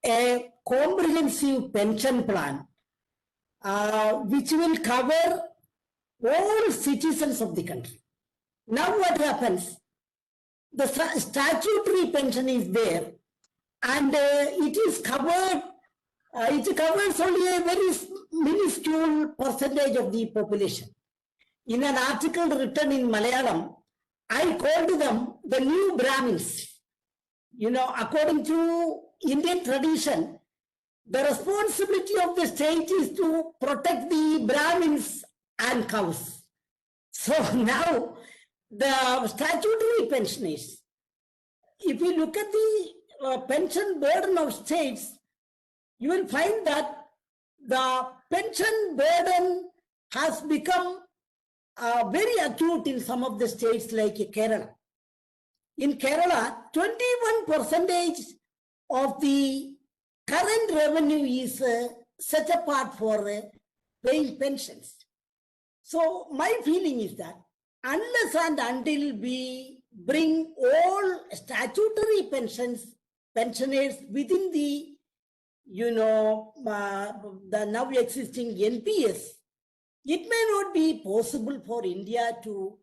a comprehensive pension plan which will cover all citizens of the country. Now what happens? The statutory pension is there, and it is covered. It covers only a very minuscule percentage of the population. In an article written in Malayalam, I called them the new Brahmins. You know, according to Indian tradition, the responsibility of the state is to protect the Brahmins and cows. So now, the statutory pensioners, if you look at the pension burden of states, you will find that the pension burden has become very acute in some of the states like Kerala. In Kerala, 21% of the current revenue is set apart for paying pensions. So my feeling is that unless and until we bring all statutory pensioners within the, you know, the now existing NPS, it may not be possible for India to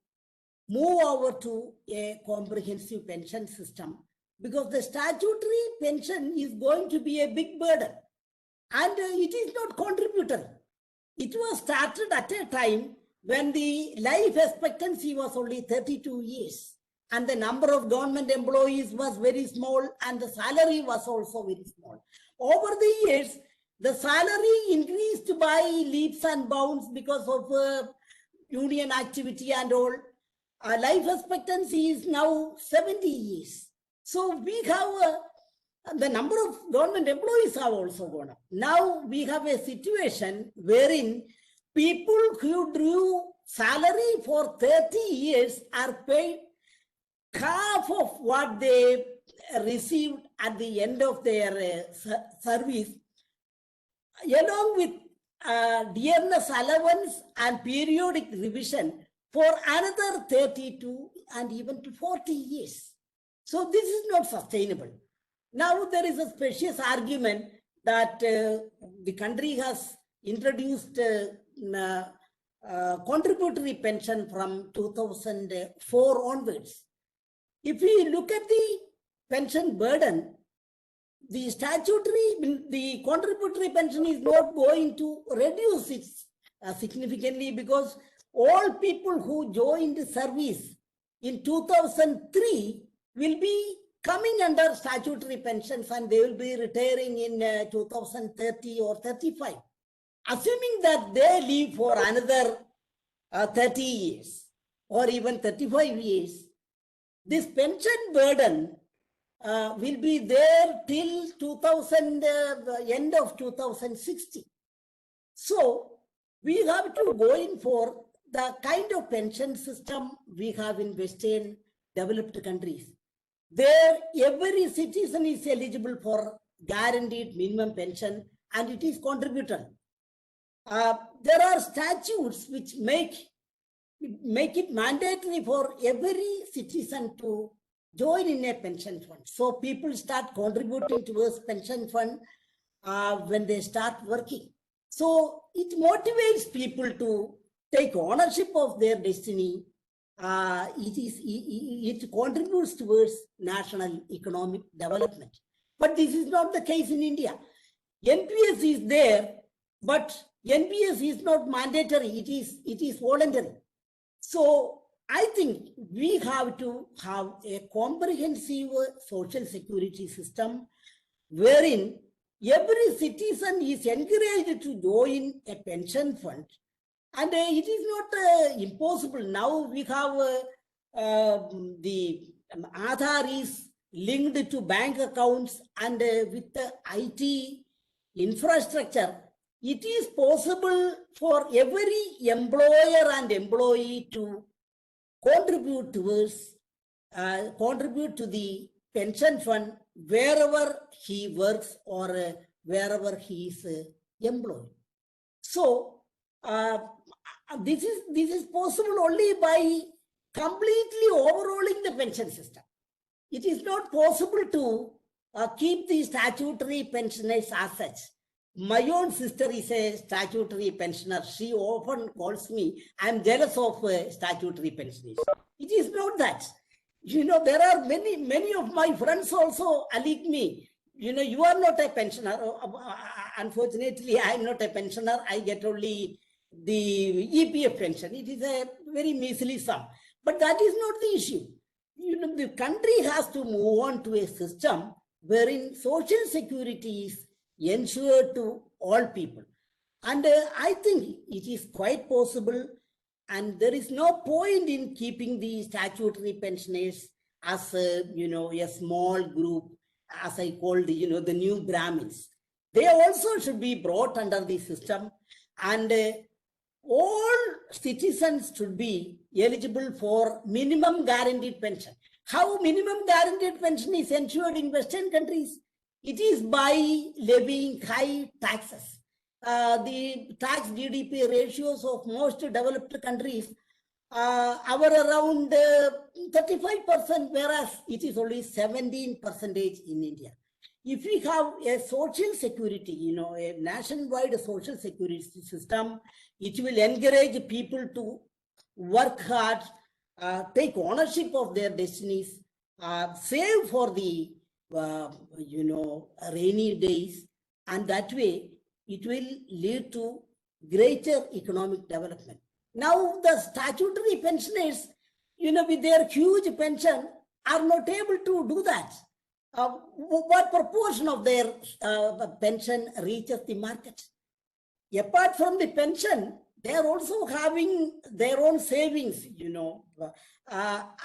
move over to a comprehensive pension system, because the statutory pension is going to be a big burden, and it is not contributory. It was started at a time when the life expectancy was only 32 years and the number of government employees was very small and the salary was also very small. Over the years, the salary increased by leaps and bounds because of union activity and all. Life expectancy is now 70 years. So we have the number of government employees have also gone up. Now we have a situation wherein people who drew salary for 30 years are paid half of what they received at the end of their service, along with dearness allowance and periodic revision for another 32 and even to 40 years. So this is not sustainable. Now there is a specious argument that the country has introduced contributory pension from 2004 onwards. If we look at the pension burden, the contributory pension is not going to reduce it significantly, because all people who joined service in 2003 will be coming under statutory pensions and they will be retiring in 2030 or 35. Assuming that they live for another 30 years or even 35 years, this pension burden will be there till end of 2060. So we have to go in for the kind of pension system we have in Western developed countries. There, every citizen is eligible for guaranteed minimum pension and it is contributory. There are statutes which make it mandatory for every citizen to join in a pension fund. So people start contributing towards pension fund when they start working. So it motivates people to take ownership of their destiny. It contributes towards national economic development. But this is not the case in India. NPS is there, but NPS is not mandatory. It is voluntary. So I think we have to have a comprehensive social security system wherein every citizen is encouraged to join a pension fund. And it is not impossible. Now we have the Aadhaar is linked to bank accounts, and with the IT infrastructure, it is possible for every employer and employee to contribute towards, contribute to the pension fund wherever he works or wherever he is employed. So this is possible only by completely overhauling the pension system. It is not possible to keep the statutory pensioners as such. My own sister is a statutory pensioner. She often calls me, I'm jealous of statutory pensioners. It is not that. There are many of my friends also alleged me. You are not a pensioner. Unfortunately, I am not a pensioner. I get only the EPF pension. It is a very measly sum. But that is not the issue. The country has to move on to a system wherein social security is ensured to all people. And I think it is quite possible, and there is no point in keeping the statutory pensioners as a small group, as I called the new Brahmins. They also should be brought under the system, and all citizens should be eligible for minimum guaranteed pension. How minimum guaranteed pension is ensured in Western countries? It is by levying high taxes. The tax GDP ratios of most developed countries are around 35%, whereas it is only 17% in India. If we have a social security, a nationwide social security system, it will encourage people to work hard, take ownership of their destinies, save for the rainy days, and that way it will lead to greater economic development. Now the statutory pensioners, with their huge pension, are not able to do that. What proportion of their pension reaches the market? Apart from the pension, they are also having their own savings,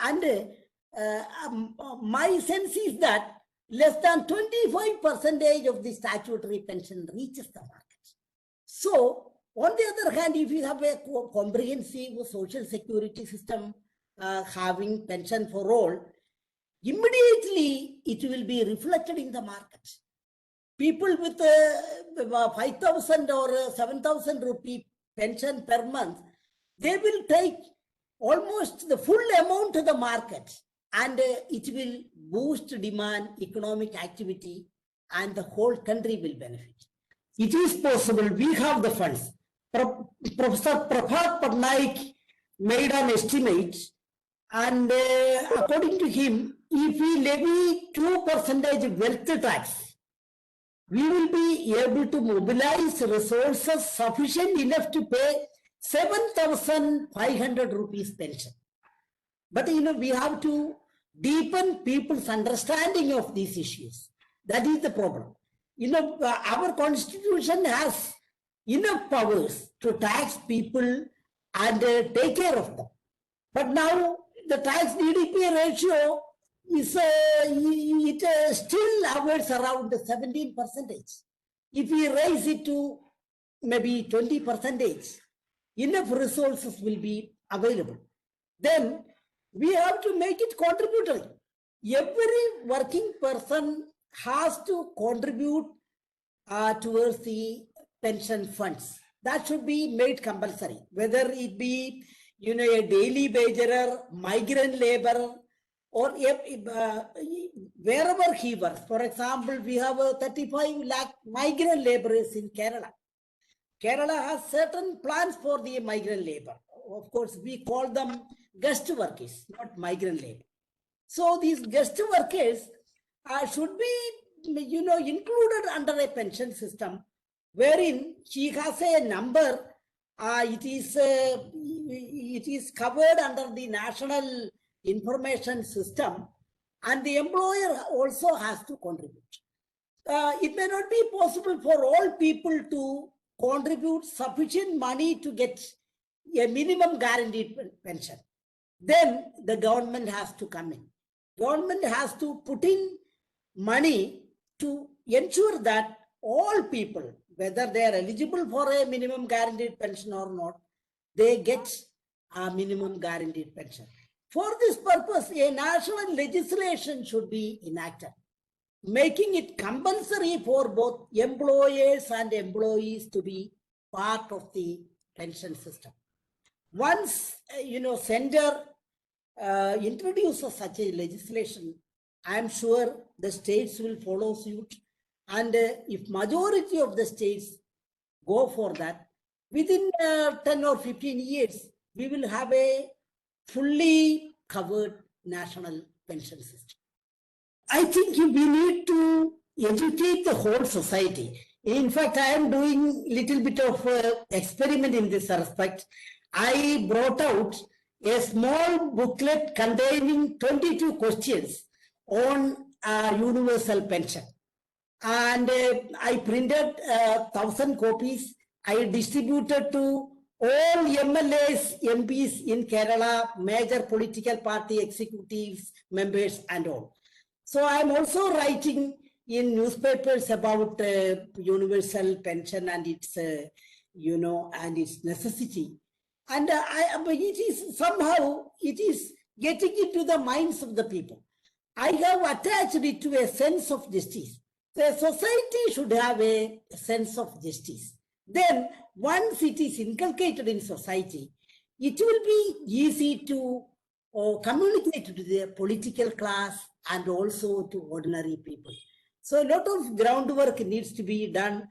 and my sense is that less than 25% of the statutory pension reaches the market. So, on the other hand, if you have a comprehensive social security system having pension for all, immediately it will be reflected in the market. People with 5,000 or 7,000 rupee pension per month, they will take almost the full amount to the market, and it will boost demand, economic activity, and the whole country will benefit. It is possible. We have the funds. Professor Biraj Patnaik made an estimate, and according to him, if we levy 2% wealth tax, we will be able to mobilize resources sufficient enough to pay 7,500 rupees pension. But we have to deepen people's understanding of these issues. That is the problem. Our constitution has enough powers to tax people and take care of them. But now the tax GDP ratio is still hovers around 17%. If we raise it to maybe 20%, enough resources will be available. Then we have to make it contributory. Every working person has to contribute towards the pension funds. That should be made compulsory, whether it be a daily wagerer, migrant laborer, or wherever he works. For example, we have 35 lakh migrant laborers in Kerala. Kerala has certain plans for the migrant labor. Of course, we call them guest workers, not migrant labor. So these guest workers should be, included under a pension system, wherein he has a number. It is covered under the national information system, and the employer also has to contribute. It may not be possible for all people to contribute sufficient money to get a minimum guaranteed pension. Then the government has to come in. Government has to put in money to ensure that all people, whether they are eligible for a minimum guaranteed pension or not, they get a minimum guaranteed pension. For this purpose, a national legislation should be enacted, making it compulsory for both employers and employees to be part of the pension system. Once, center introduces such a legislation, I am sure the states will follow suit. And if majority of the states go for that, within 10 or 15 years, we will have a fully covered national pension system. I think we need to educate the whole society. In fact, I am doing little bit of experiment in this respect. I brought out a small booklet containing 22 questions on universal pension. And I printed 1,000 copies. I distributed to all MLAs, MPs in Kerala, major political party executives, members, and all. So I am also writing in newspapers about universal pension and its, and its necessity. And it is somehow, it is getting into the minds of the people. I have attached it to a sense of justice. The society should have a sense of justice. Then, once it is inculcated in society, it will be easy to communicate to the political class and also to ordinary people. So, a lot of groundwork needs to be done